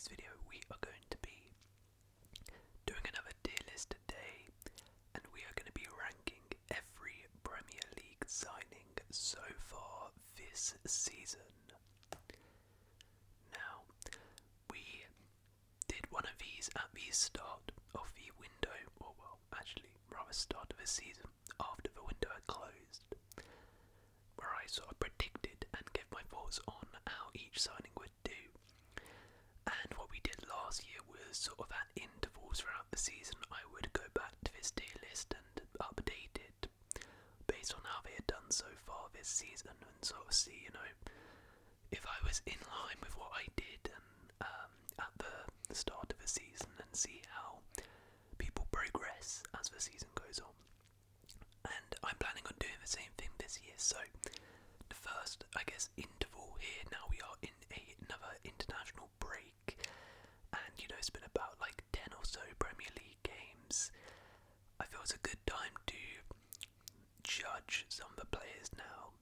this video we are going to be doing another tier list today, and we are going to be ranking every Premier League signing so far this season. Now, we did one of these at the start of the window, or well, actually rather start of the season after the window had closed, where I sort of predicted and gave my thoughts on how each signing would do. And what we did last year was sort of at intervals throughout the season I would go back to this tier list and update it based on how they had done so far this season, and sort of see, if I was in line with what I did and at the start of the season, and see how people progress as the season goes on. And I'm planning on doing the same thing this year. So the first, interval here, now we are in another international break, and it's been about like 10 or so Premier League games. I feel it's a good time to judge some of the players now.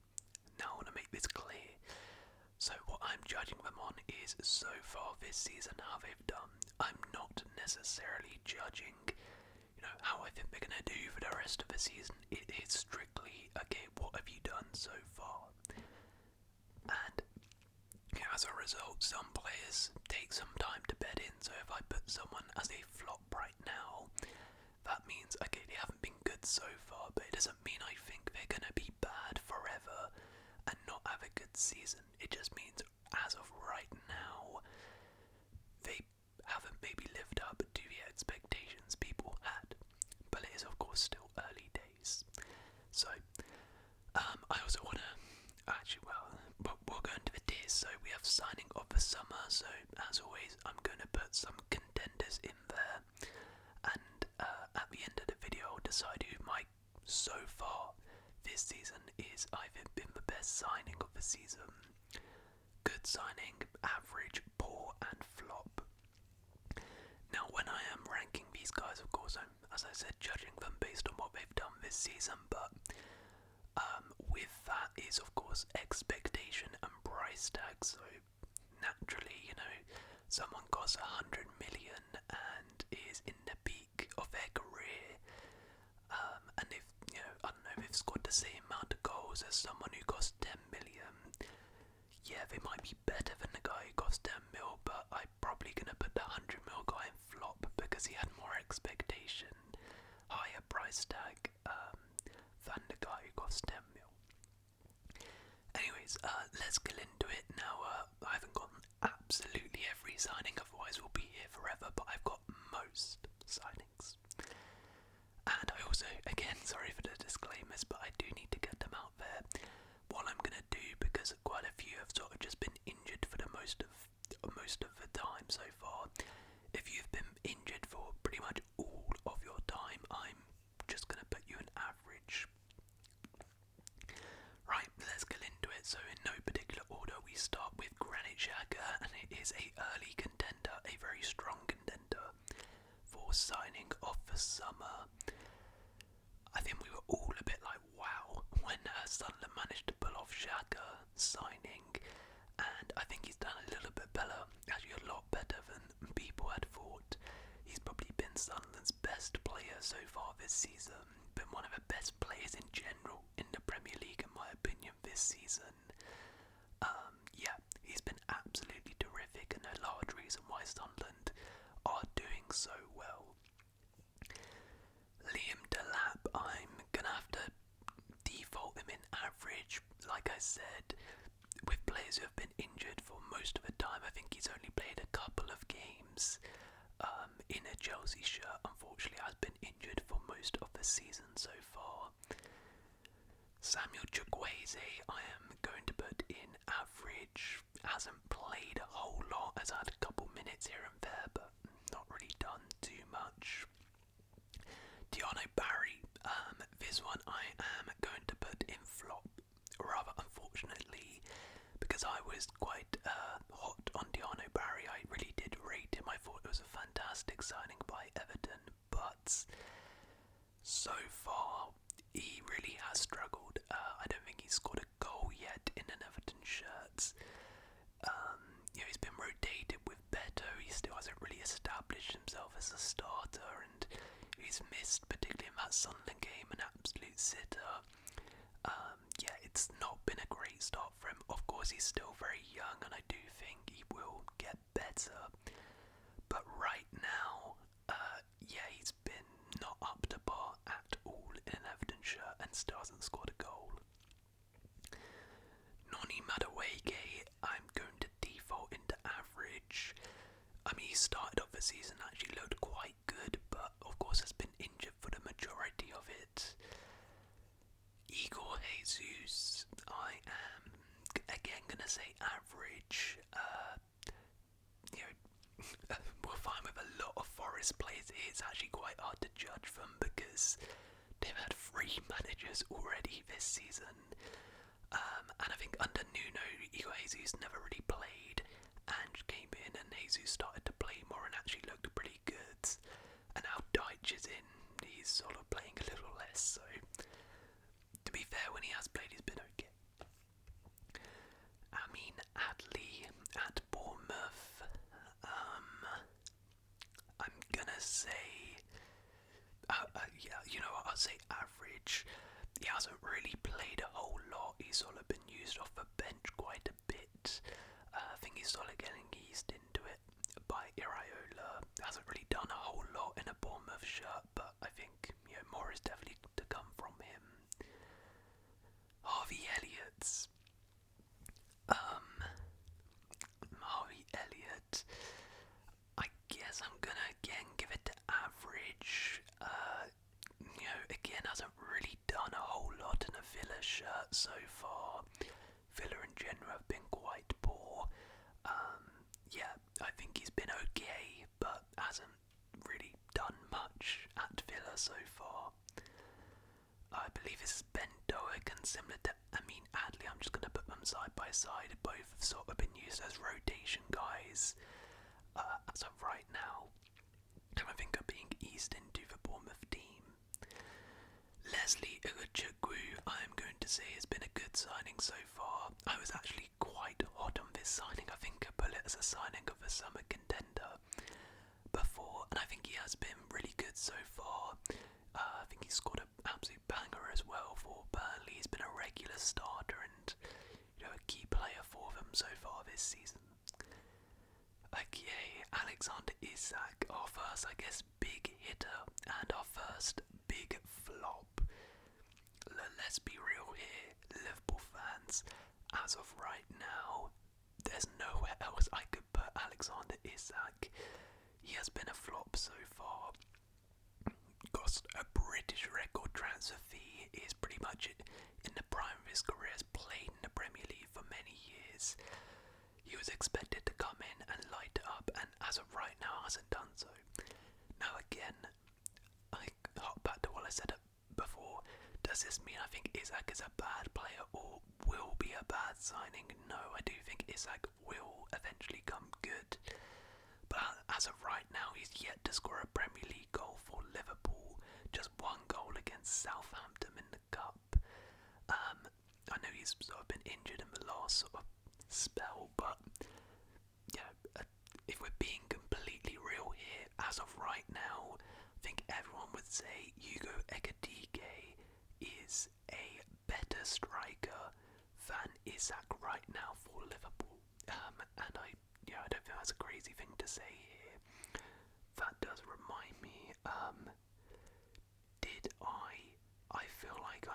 Now I want to make this clear. So what I'm judging them on is so far this season how they've done. I'm not necessarily judging, how I think they're going to do for the rest of the season. It is strictly, okay, what have you done so far? And as a result, some players take some time to bed in. So if I put someone as a flop right now, that means, okay, they haven't been good so far, but it doesn't mean I think they're going to be bad forever and not have a good season. It just means, as of right now, they haven't maybe lived up to the expectations people had. But it is, of course, still early days. So, I also want to, we'll go into the tiers. So we have signing of the summer. So, as always, I'm going to put some contenders in there. And at the end of the video, I'll decide who my, so far this season, is either been the best signing of the season, good signing, average, poor, and flop. Now, when I am ranking these guys, of course, I'm, as I said, judging them based on what they've done this season, but with that is, of course, expectation and price tag. So, naturally, someone costs 100 million and is in the peak of their career, and if, I don't know, if they've scored the same amount of goals as someone who costs 10 million, yeah, they might be better than the guy who cost 10 mil, but I'm probably going to put the 100 mil guy in flop because he had more expectation, higher price tag, than the guy who cost 10 mil. Anyways, let's get into it. Now, I haven't gotten absolutely every signing, otherwise we'll be here forever, but I've got most signings. And I also, again, sorry for the disclaimers, but I do need to get them out there. What I'm going to do, because quite a few have sort of just been injured for the most of the time so far. If you've been injured for pretty much all of your time, I'm just going to put you an average. Right, let's get into it. So in no particular order, we start with Granit Xhaka, and it is a early contender, a very strong contender for signing of the summer. I think we were all a bit like, wow, when Sunderland managed to pull off Xhaka signing, and I think he's done a little bit better, actually a lot better than people had thought. He's probably been Sunderland's best player so far this season, been one of the best players in general in the Premier League in my opinion this season. Yeah, he's been absolutely terrific, and a large reason why Sunderland are doing so well. Liam Delap, I'm gonna have to default him in average. Like I said, with players who have been injured for most of the time, I think he's only played a couple of games in a Chelsea shirt. Unfortunately, has been injured for most of the season so far. Samuel Chukwueze, I am going to put in average. Hasn't played a whole lot, has had a couple minutes here and there, but not really done too much. Diano Barry, this one I am going to put in flop, rather unfortunately, because I was quite hot on Diano Barry. I really did rate him. I thought it was a fantastic signing by Everton, but so far he really has struggled. I don't think he's scored a goal yet in an Everton shirt. He's been rotated with Beto. He's established himself as a starter, and he's missed, particularly in that Sunderland game, an absolute sitter. Yeah, it's not been a great start for him. Of course, he's still very young, and I do think he will get better. But right now, yeah, he's been not up to par at all in an Everton shirt and still hasn't scored a goal. Noni Madueke, I'm going to default into average. I mean, he started off the season, actually looked quite good, but of course has been injured for the majority of it. Igor Jesus, I am again going to say average. We'll find with a lot of Forest players, it's actually quite hard to judge them because they've had 3 managers already this season. And I think under Nuno, Igor Jesus never really played and came in, and Jesus started to play more and actually looked pretty good. And now Deitch is in, he's sort of playing a little less, so to be fair, when he has played, he's been okay. Amin Adli at Bournemouth. I'm gonna say, yeah, you know what, I'll say average. He hasn't really played a whole lot. He's sort of been used off the bench quite a bit. I think he's sort of getting eased into it by Iraola. Hasn't really done a whole lot in a Bournemouth shirt, but I think more is definitely to come from him. Harvey Elliott. Harvey Elliott. I guess I'm gonna again give it to average. Again hasn't really done a whole lot in a Villa shirt so far. Villa in general have been quite poor. Yeah, I think he's been okay, but hasn't really done much at Villa so far. I believe this is Ben Doak and similar to Amin Adli. I'm just going to put them side by side. Both have sort of been used as rotation guys as of right now. And I think are being eased into the Bournemouth team. Leslie Ugochukwu, I'm going to say, has been a good signing so far. I was actually quite hot on this signing. I think I put it as a signing of a summer contender before, and I think he has been really good so far. I think he's scored an absolute banger as well for Burnley. He's been a regular starter and a key player for them so far this season. Okay, Alexander Isak, our first, I guess, big hitter and our first big flop. Let's be real here, Liverpool fans. As of right now, there's nowhere else I could put Alexander Isak. He has been a flop so far. Cost a British record transfer fee. Is pretty much in the prime of his career. Has played in the Premier League for many years. He was expected to come in and light it up, and as of right now hasn't done so. Now again, I hop back to what I said before. Does this mean I think Isak is a bad player or will be a bad signing? No, I do think Isak will eventually come good. But as of right now, he's yet to score a Premier League goal for Liverpool. Just 1 goal against Southampton in the Cup. I know he's sort of been injured in the last sort of spell, but if we're being completely real here, as of right now, I think everyone would say Hugo Ekitike is a better striker than Isak right now for Liverpool. And I don't think that's a crazy thing to say here. That does remind me, I feel like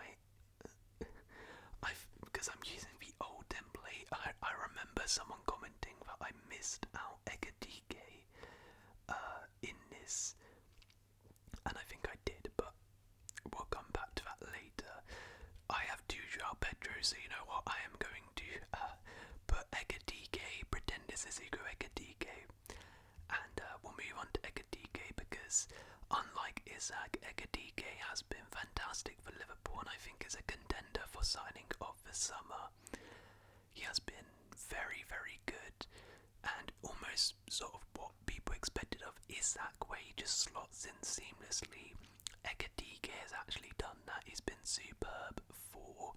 because I'm using the old template, I remember someone commenting that I missed out Ekitike in this, and I think I did, but we'll come back to that later. I have 2 João Pedro, so you know what, I am going to put Ekitike, pretend this is Hugo Ekitike, and we'll move on to Ekitike because unlike Isak, Ekitike has been fantastic for Liverpool and I think is a contender for signing of the summer. He has been very, very good and almost sort of what people expected of Isak, where he just slots in seamlessly. Ekitike has actually done that. He's been superb for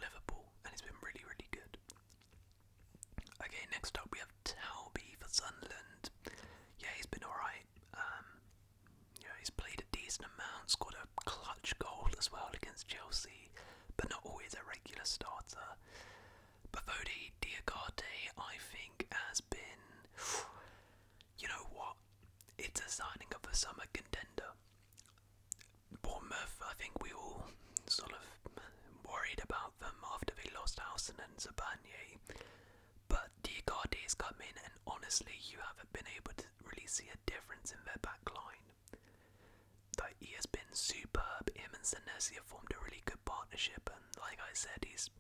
Liverpool and he's been really, really good. Okay, next up we have Talbi Vivode Diakate, I think, has been, you know what, it's a signing of a summer contender. Bournemouth, I think we all sort of worried about them after they lost Howson and Zabanye, but Diakate's come in and honestly you haven't been able to really see a difference in their back line. Like, he has been superb. Him and Senesi have formed a really good partnership, and like I said, he's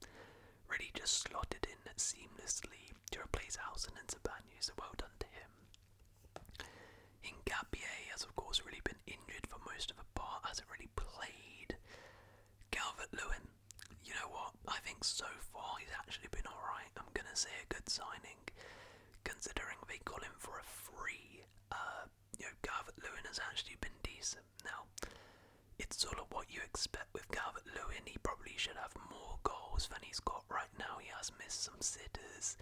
really just slotted in seamlessly to replace Howson and Zabanye, so well done to him. Ngapié has of course really been injured for most of the part, hasn't really played. Calvert-Lewin, you know what, I think so far he's actually been alright. I'm gonna say a good signing, considering they got him for a free. Calvert-Lewin has actually been decent. Now, it's sort of what you expect with Calvert-Lewin. He probably should have more goals than he's got right now. He has missed some sitters,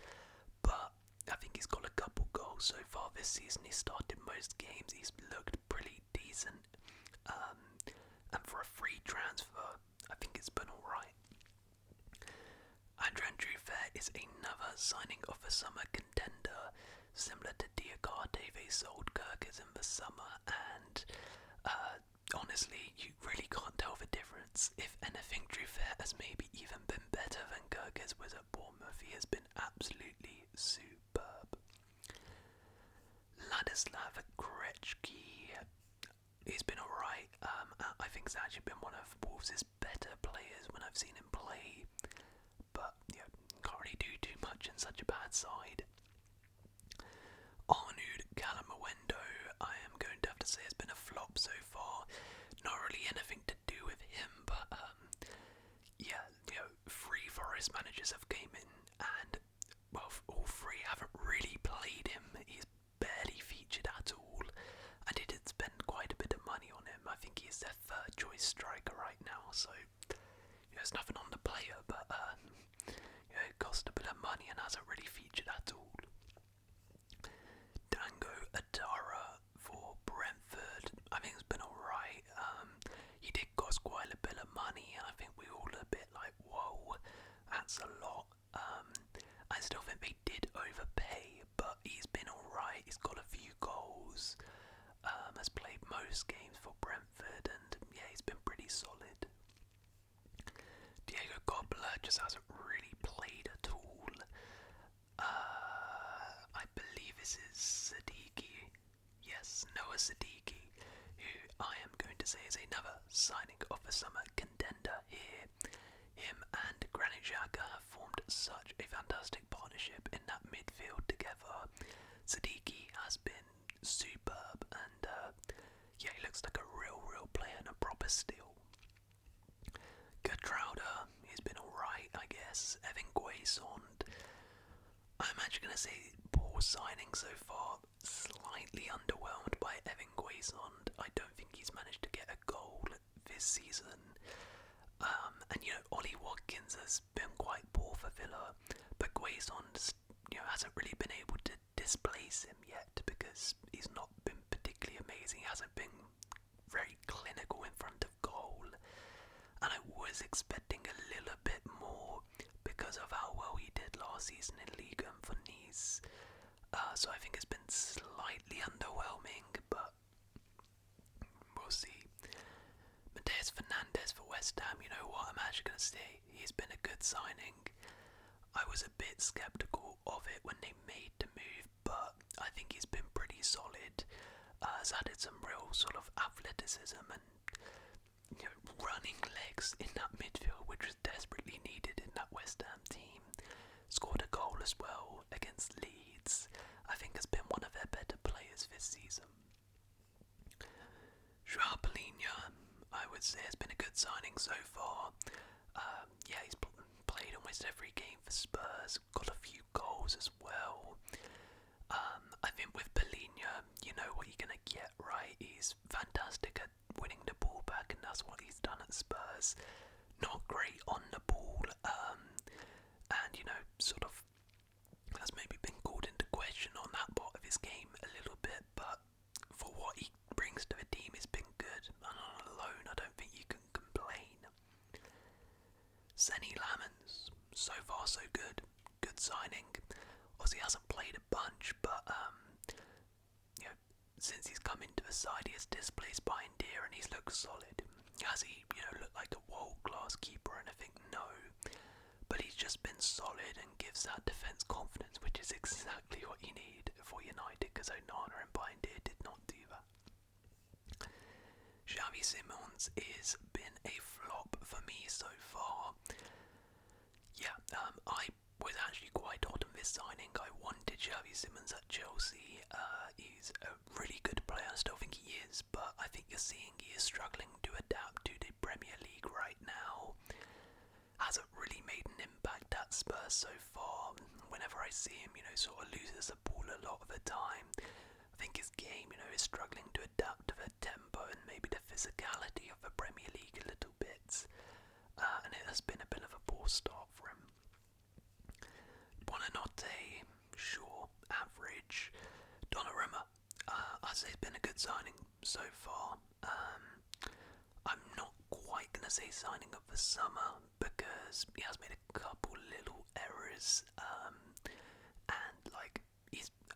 but I think he's got a couple goals so far this season. He started most games. He's looked pretty decent. And for a free transfer, I think it's been alright. Adrian Truffert is another signing of a summer contender. Similar to Diakate, they sold Kirkers in the summer, and honestly, you really can't tell the difference. If anything, Truffert has maybe even been better than Kirkers was at Bournemouth. He has been absolutely superb. Ladislav Krejci, he's been alright. I think he's actually been one of Wolves' better players when I've seen him play, but yeah, can't really do too much in such a bad side. Arnoud Calamawendo, I am going to have to say, has been a flop so far. Not really anything to do with him, but three Forest managers have came in, and well, all three haven't really played him. He's barely featured at all. I did spend quite a bit of money on him. I think he's their third choice striker right now, so there's nothing on the player, but it cost a bit of money and hasn't really featured at all. Dango Adara for Brentford, I think it's been alright. He did cost quite a bit of money, and I think we all a bit like, whoa, that's a lot. I still think they did overpay, but he's been alright. He's got a few goals, has played most games for Brentford, and yeah, he's been pretty solid. Diego Cobbler just hasn't really played at all. I believe this is Siddiqui. Yes, Noah Siddiqui, who I am going to say is another signing of the summer contender here. Him and Granit Xhaka have formed such a fantastic partnership in that midfield together. Siddiqui has been superb, and yeah, he looks like a real player and a proper steal. Gertruda, he's been alright, I guess. Evan Quaysond, I'm actually going to say poor signing so far. Slightly underwhelmed by Evan Quaysond. I don't think he's managed to get a goal this season. And Ollie Watkins has been quite poor for Villa, but Quaysond hasn't really been able to displace him yet because he's not been particularly amazing. He hasn't been very clinical in front of goal, and I was expecting a little bit more because of how well he did last season in Ligue 1 for Nice. So I think it's been slightly underwhelming, but we'll see. Mateus Fernandes for West Ham, you know what, I'm actually going to say he's been a good signing. I was a bit sceptical of it when they made the move, but I think he's been pretty solid. Has added some real sort of athleticism and running legs in that midfield, which was desperately needed in that West Ham team. Scored a goal as well against Leeds. I think has been one of their better players this season. Joao Palhinha, I would say, has been a good signing so far. He's played almost every game for Spurs, got a few goals as well. I think with Palhinha, you know what you're going to get, right? He's fantastic at winning the ball back, and that's what he's done at Spurs. Not great on the ball, and sort of has maybe been called into question on that part of his game a little bit, but for what he brings to the team, it's been good, and on loan, I don't think you can complain. Senny Lamens, so far so good. good signing. Obviously, he hasn't played a bunch, but you know, since he's come into the side, he has displaced Bindier and he's looked solid. Has he, looked like a world-class keeper or anything? No. But he's just been solid and gives that defence confidence, which is exactly what you need for United, because Onana and Bindier did not do that. Xavi Simons has been a flop for me so far. Yeah, I was actually quite hot on this signing. I wanted Xavi Simons at Chelsea. He's a really good player, I still think he is, but I think you're seeing he is struggling to adapt to the Premier League right now. Hasn't really made an impact at Spurs so far. Whenever I see him, sort of loses the ball a lot of the time. I think his game, is struggling to adapt to the tempo and maybe the physicality of the Premier League a little bit. And it has been a bit of a poor start for him. Buonanotte, sure, average. Donnarumma, I'd say it's been a good signing so far. I'm not quite going to say signing of the summer because he has made a couple little errors, and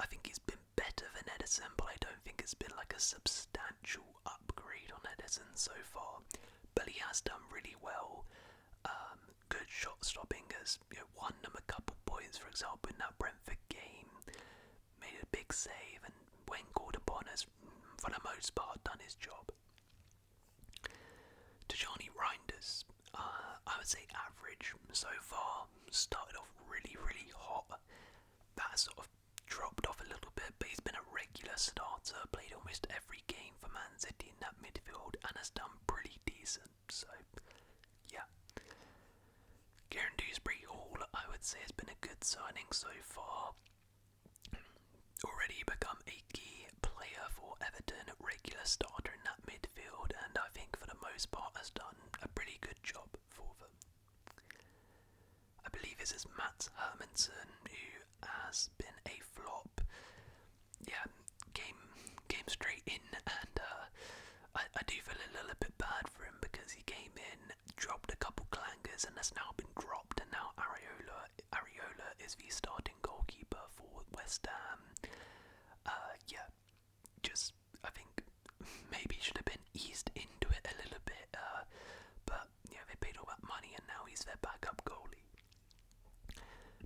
I think he's been better than Edison, but I don't think it's been like a substantial upgrade on Edison so far. But he has done really well. Good shot stopping, has won them a couple points, for example, in that Brentford game. Made a big save, and when called upon, has for the most part done his job. Tijani Reinders, I would say average so far. Started off really, really hot. That sort of dropped off a little bit, but he's been a regular starter, played almost every game for Man City in that midfield, and has done pretty decent. So, yeah. Kieran Dewsbury Hall, I would say, has been a good signing so far. Already become a key player for Everton, regular starter in that midfield, and I think for the most part has done a pretty good job for them. I believe this is Matt Hermansen, who has been a flop. Yeah, came straight in, and I do feel a little bit bad for him because he came in, dropped a couple clangers, and has now been dropped, and now Areola is the starting goalkeeper for West Ham. Yeah, just I think maybe should have been eased into it a little bit, but they paid all that money and now he's their backup goalie.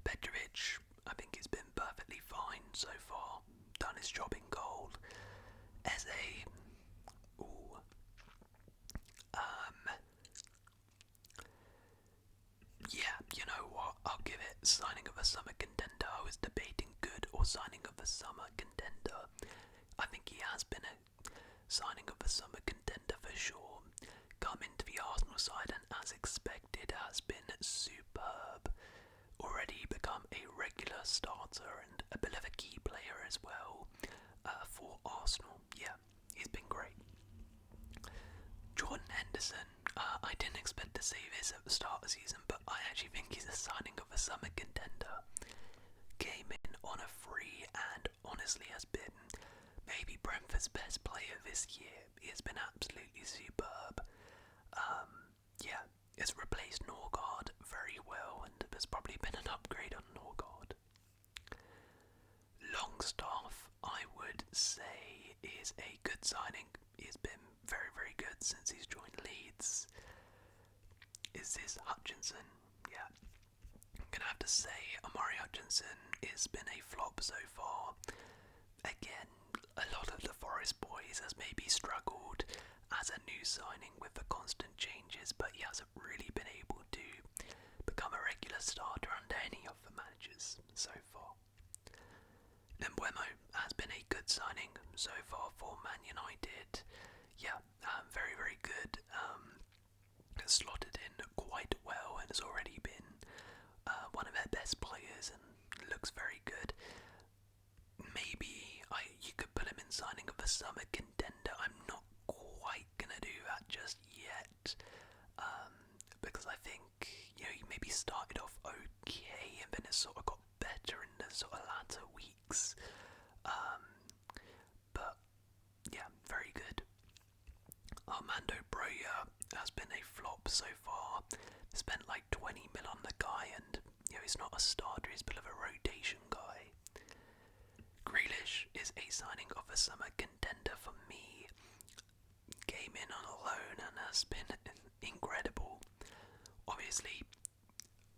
Petrovic, I think he's been perfectly fine so far, done his job in goal. Eze, yeah, you know what, I'll give it signing of a summer contender. I was debating good or signing of a summer contender. I think he has been a signing of a summer contender for sure. Come into the Arsenal side and as expected has been superb. Already become a regular starter and a bit of a key player as well for Arsenal. Yeah, he's been great. Jordan Henderson, I didn't expect to see this at the start of the season, but I actually think he's a signing of a summer contender. Came in on a free and honestly has been maybe Brentford's best player this year. He has been absolutely superb. Yeah, has replaced Norgard very well and has probably been an upgrade on Norgard. Longstaff, I would say, is a good signing. He's been very, very good since he's joined Leeds. Is this Hutchinson? Yeah. I'm going to have to say Amari Hutchinson has been a flop so far. Again, a lot of the Forest boys has maybe struggled as a new signing with the constant changes, but he hasn't really been able to become a regular starter under any of the managers so far. Mbeumo has been a good signing so far for Man United. Yeah, very, very good. Has slotted in quite well and has already been one of their best players and looks very good. Maybe you could put him in signing of a summer contender. I'm not quite gonna do that just yet, because I think he maybe started off okay and then it sort of got better in the sort of latter weeks. But yeah, very good. Armando Broja has been a flop so far. Spent like 20 mil on the guy, and he's not a starter. He's a bit of a a signing of a summer contender for me. Came in on a loan and has been incredible. Obviously,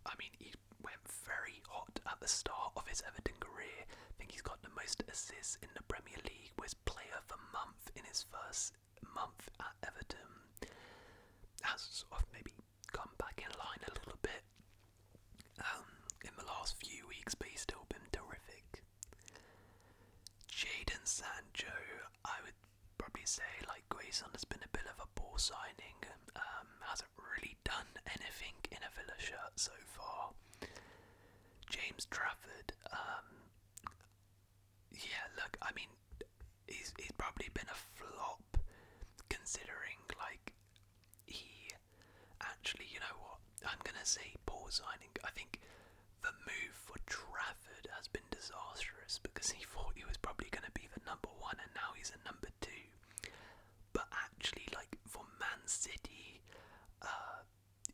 I mean, he went very hot at the start of his Everton career. I think he's got the most assists in the Premier League, was player of the month in his first month at Everton. Has sort of maybe come back in line a little bit in the last few weeks, but he's still been terrific. Jadon Sancho, I would probably say, like Grayson, has been a bit of a poor signing. Hasn't really done anything in a Villa shirt so far. James Trafford, yeah, look, I mean, he's probably been a flop, considering, like, he actually, you know what, I'm gonna say poor signing. I think the move for Trafford has been disastrous, because he thought he was probably going to be the number one, and now he's a number two. But actually, like, for Man City,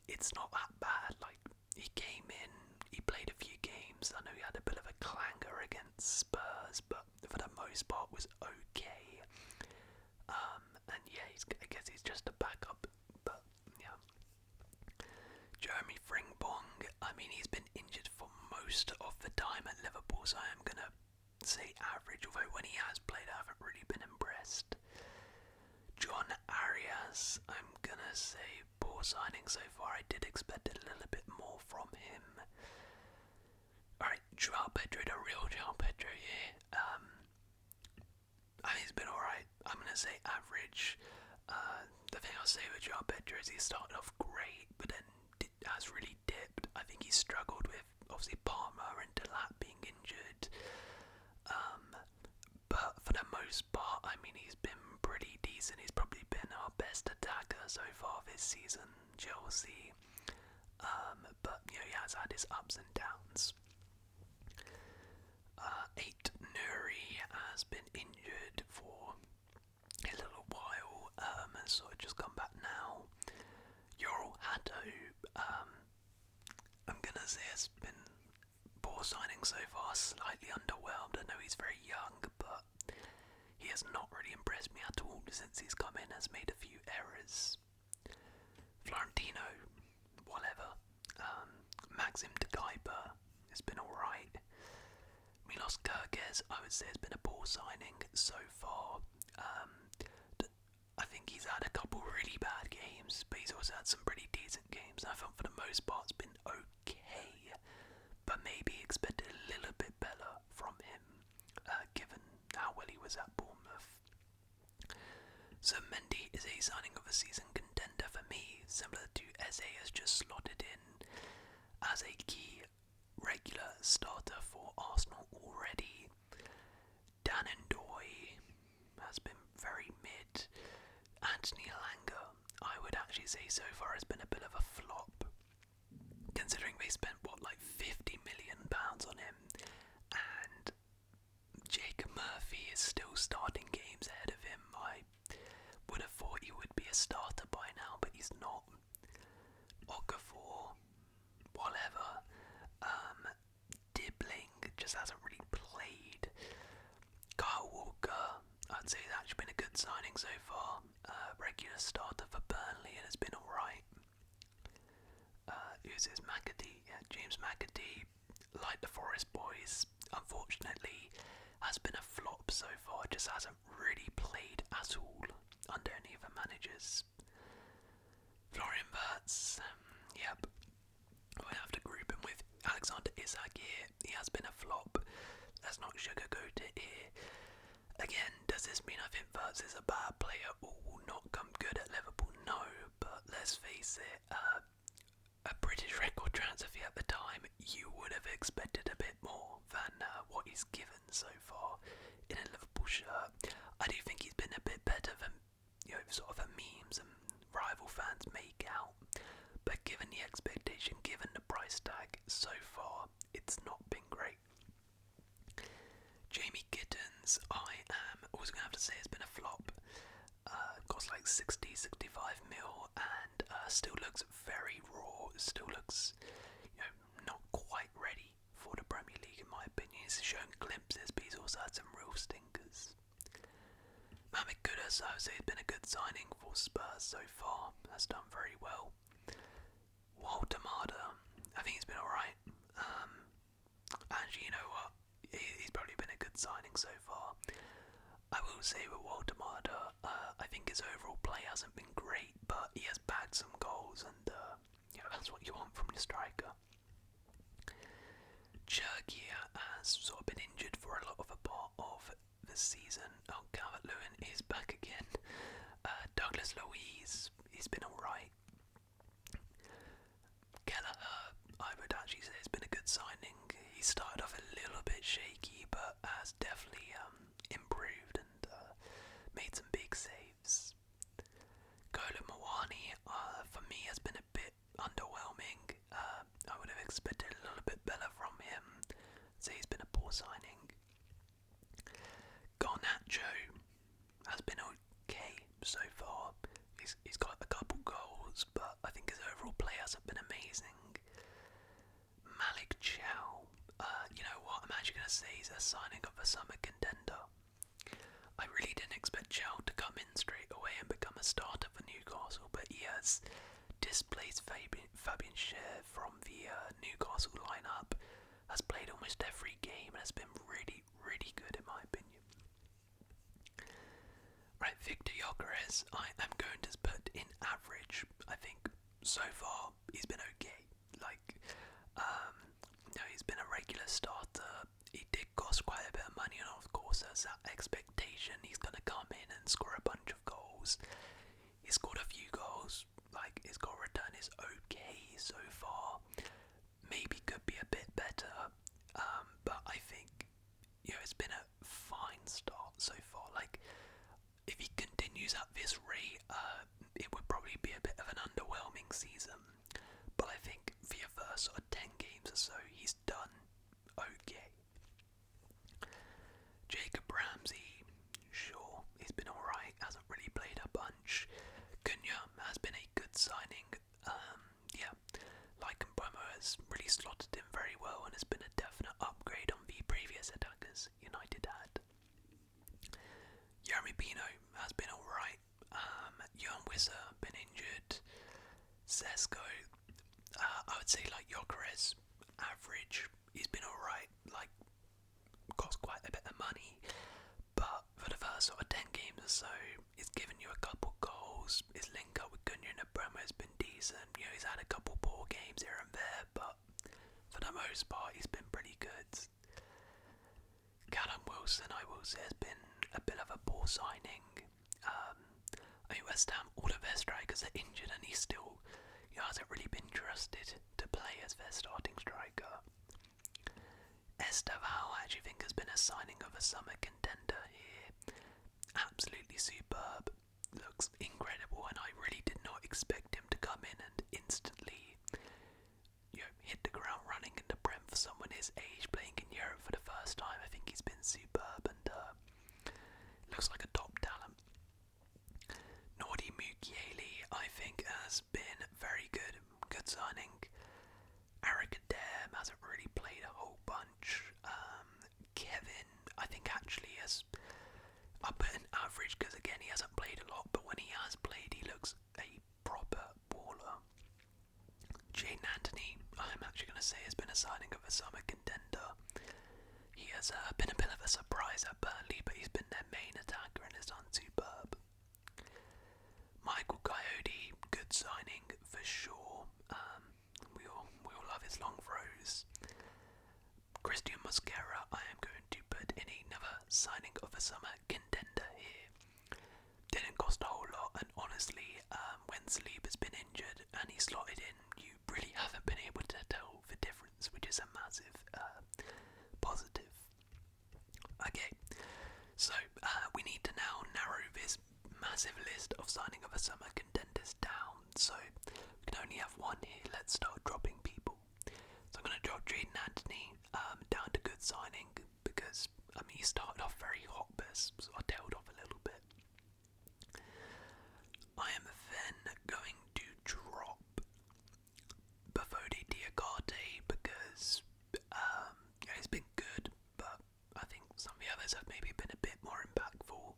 it's not that bad. Like, he came in, he played a few games. I know he had a bit of a clanger against Spurs, but for the most part was okay. And yeah, I guess he's just a backup. But yeah, Jeremy Frimpong, I mean, he's been injured for most of the time at Liverpool, so I am gonna say average. Although when he has played, I haven't really been impressed. John Arias, I'm gonna say poor signing so far. I did expect a little bit more from him. Alright, Joao Pedro, the real Joao Pedro here. I mean, he's been alright. I'm gonna say average. The thing I'll say with Joao Pedro is he started off great, but then has really dipped. I think he struggled with, obviously, Palmer and Delap being injured. But for the most part, I mean, he's been pretty decent. He's probably been our best attacker so far this season, Chelsea. But, you know, he has had his ups and downs. 8 Nuri has been injured for a little while, and sort of just come back now. Yoel Hato, I'm gonna say has been poor signing so far, slightly underwhelmed. I know he's very young, but he has not really impressed me at all since he's come in, has made a few errors. Florentino, whatever. Maxim de Kuyper has been alright. Milos Kerkez, I would say, has been a poor signing so far. I think he's had a couple really bad games, but he's also had some pretty decent games. I thought for the most part it's been okay, but maybe expected a little bit better from him, given how well he was at Bournemouth. So Mendy is a signing of a season contender for me, similar to Eze has just slotted in as a key regular starter for Arsenal already. Dan Ndoye has been very mid. Anthony Elanga, I would actually say so far has been a bit of a flop, considering they spent like £50 million on him, and Jacob Murphy is still starting games ahead of him. I would have thought he would be a starter by now, but he's not. Okafor, whatever. Dibbling just hasn't really played. Kyle Walker, I'd say he's actually been a good signing so far. Regular starter for Burnley and has been alright. Who's this? McAtee? Yeah, James McAtee, like the Forest boys, unfortunately, has been a flop so far. Just hasn't really played at all under any of the managers. Florian Wirtz, yep. We'll have to group him with Alexander Isak here. He has been a flop. Let's not sugarcoat it here. Again, does this mean I think Wirtz is a bad player or will not come good at Liverpool? No, but let's face it, a British record transfer fee at the time, you would have expected a bit more than what he's given so far in a Liverpool shirt. I do think he's been a bit better than, you know, sort of the memes and rival fans make out. But given the expectation, given the price tag, so far, it's not been great. Jamie Gittens, I am also going to have to say has been a flop. Cost like 60-65 mil and still looks very raw, still looks, you know, not quite ready for the Premier League in my opinion. He's shown glimpses, but he's also had some real stinkers. Mohamed Kudus, I would say, has been a good signing for Spurs so far. Has done very well. Walter Marder, I think he's been alright. Actually, you know what? He's probably been a good signing so far. I will say with Walter Marder, I think his overall play hasn't been great, but he has bagged some goals, and that's what you want from your striker. Cherky has sort of been injured for a lot of a part of the season. Oh, Calvert-Lewin is back again. Douglas Luiz, he's been alright. Kelleher, I would actually say, has been a good signing. He started off a little bit shaky, but has definitely improved and made some big saves. Gola Mawani, for me, has been a bit underwhelming. I would have expected a little bit better from him, so he's been a poor signing. Garnacho has been okay so far. He's got a couple goals, but I think his overall play hasn't been amazing. Malik Chow, you know what, I'm actually going to say he's a signing of a summer contender. I really didn't expect Chow to come in straight away and become a starter for Newcastle, but he has displaced Fabian Schär from the Newcastle lineup, has played almost every game and has been really, really good in my opinion. Right, Victor Gyökeres, I am going to put in average. I think so far he's been okay. He's been a regular starter. He did cost quite a bit of money, and of course there's that expectation he's going to come in and score a bunch of goals. He's scored a few goals. His goal return is okay so far. Maybe could be a bit better, but I think it's been a fine start so far. If he continues at this rate, it would probably be a bit of an underwhelming season. But I think for your first sort of 10 games or so, he's done okay. Jacob Ramsey, sure, he's been alright, hasn't really played a bunch. Cunha has been a good signing. Mbeumo has really slotted in very well and has been a definite upgrade on the previous attackers United had. Jeremy Pino has been alright. Johan Wissa been injured. Sesko, I would say Gyökeres, average. He's been alright. Cost quite a bit of money, but for the first sort of 10 games or so, he's given you a couple goals. His link up with Cunha and Mbeumo has been decent. He's had a couple poor games here and there, but for the most part, he's been pretty good. Callum Wilson, I will say, has been a bit of a poor signing. West Ham, all of their strikers are injured, and he still hasn't really been trusted to play as their starting striker. Esteval, I actually think, has been a signing of a summer contender here. Absolutely superb. Looks incredible, and I really did not expect him to come in and instantly hit the ground running in the Prem for someone his age playing in Europe for the first time. I think he's been superb and looks like a top talent. Nordi Mukiele, I think, has been very good. Good signing. Eric Adair hasn't really played a whole bunch. Kevin, I think, actually has up an average because again he hasn't played a lot, but when he has played, he looks a proper baller. Jaden Anthony, I'm actually going to say, has been a signing of a summer contender. He has been a bit of a surprise at Burnley, but he's been their main attacker and has done superb. Michael Coyote, good signing for sure. We all love his long throws. Christian Mosquera, I am going to put in another signing of a summer contender here. Didn't cost a whole lot, and honestly, when Saliba has been injured and he slotted in, you really haven't been able to tell the difference, which is a massive positive. Okay, so we need to now narrow this massive list of signing of a summer contenders down, so we can only have one here. Let's start dropping people. So I'm going to drop Jaden Anthony down to good signing because he started off very hot, but sort of tailed off a little bit. I am then going to drop Bafode Diakate because he's been good, but I think some of the others have maybe been a bit more impactful.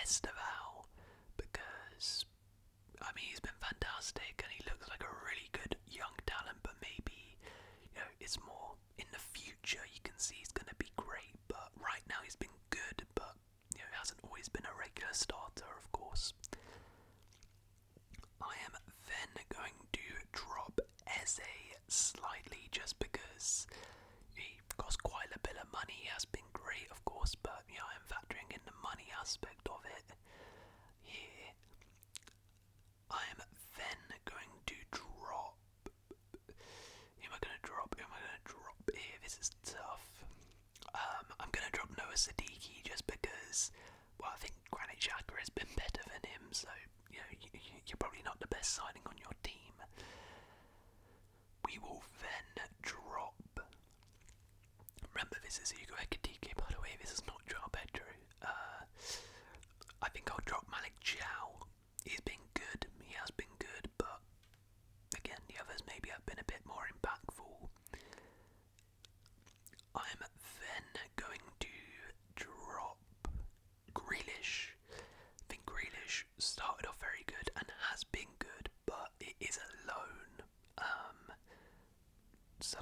Esteval, because I mean he's been fantastic and he looks like a really good young talent, but maybe it's more in the future you can see he's going to be great, but right now he's been good, but he hasn't always been a regular starter, of course. I am then going to drop Eze slightly just because he cost quite a bit of money. He has been great, of course, but I am factoring in the money aspect of it here. I am then going to drop. Who am I going to drop? Here? This is tough. I'm going to drop Noah Sadiki just because, well, I think Granit Xhaka has been better than him, so you're probably not the best signing on your team. We will then drop. Remember, this is Hugo Ekitike, by the way. This is not Joao Pedro. I think I'll drop Malik Chow. He's been good. He has been good, but again, the others maybe have been a bit more impactful. I'm then going to drop Grealish. I think Grealish started off very good and has been good, but it is a loan. So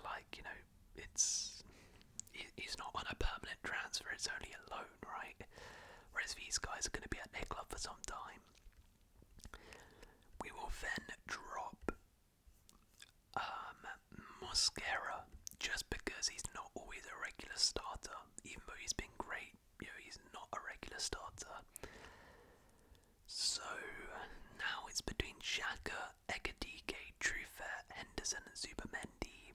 he's not on a permanent transfer, it's only a loan, right? Whereas these guys are going to be at their club for some time. We will then drop Mosquera, just because he's not always a regular starter, even though he's been great, he's not a regular starter. So now it's between Xhaka, Ekitike, Truffert, Henderson and Zubamendi.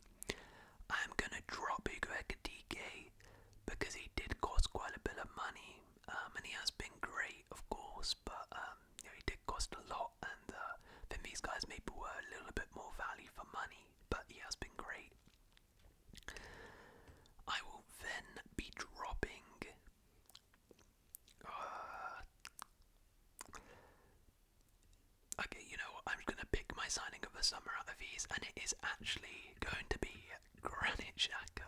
I'm gonna drop Hugo Ekitike because he did cost quite a bit of money, and he has been great, of course, but he did cost a lot, and then these guys maybe were a little bit more value for money, but he has been great. I will then be dropping. Okay, you know what? I'm going to pick my signing of the summer out of these, and it is actually going to be Granit Xhaka.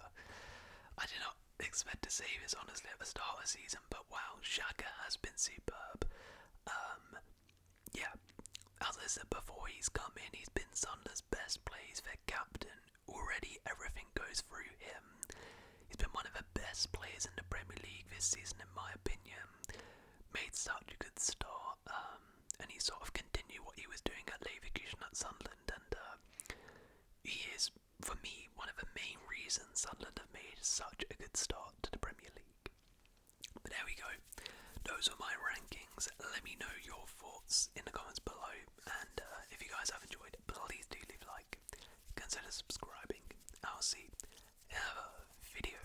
I did not expect to say this honestly at the start of the season, but wow, Xhaka has been superb. Yeah, as I said before, he's come in, he's been Sunderland's best plays, their captain. Already everything goes through him. He's been one of the best players in the Premier League this season, in my opinion. Made such a good start, and he sort of continued what he was doing at Leverkusen at Sunderland, and he is, for me, one of the main reasons Sunderland have made such a good start to the Premier League. But there we go. Those are my rankings. Let me know your thoughts in the comments below, and if you guys have enjoyed, please do leave a like. Consider subscribing. I'll see you in another video.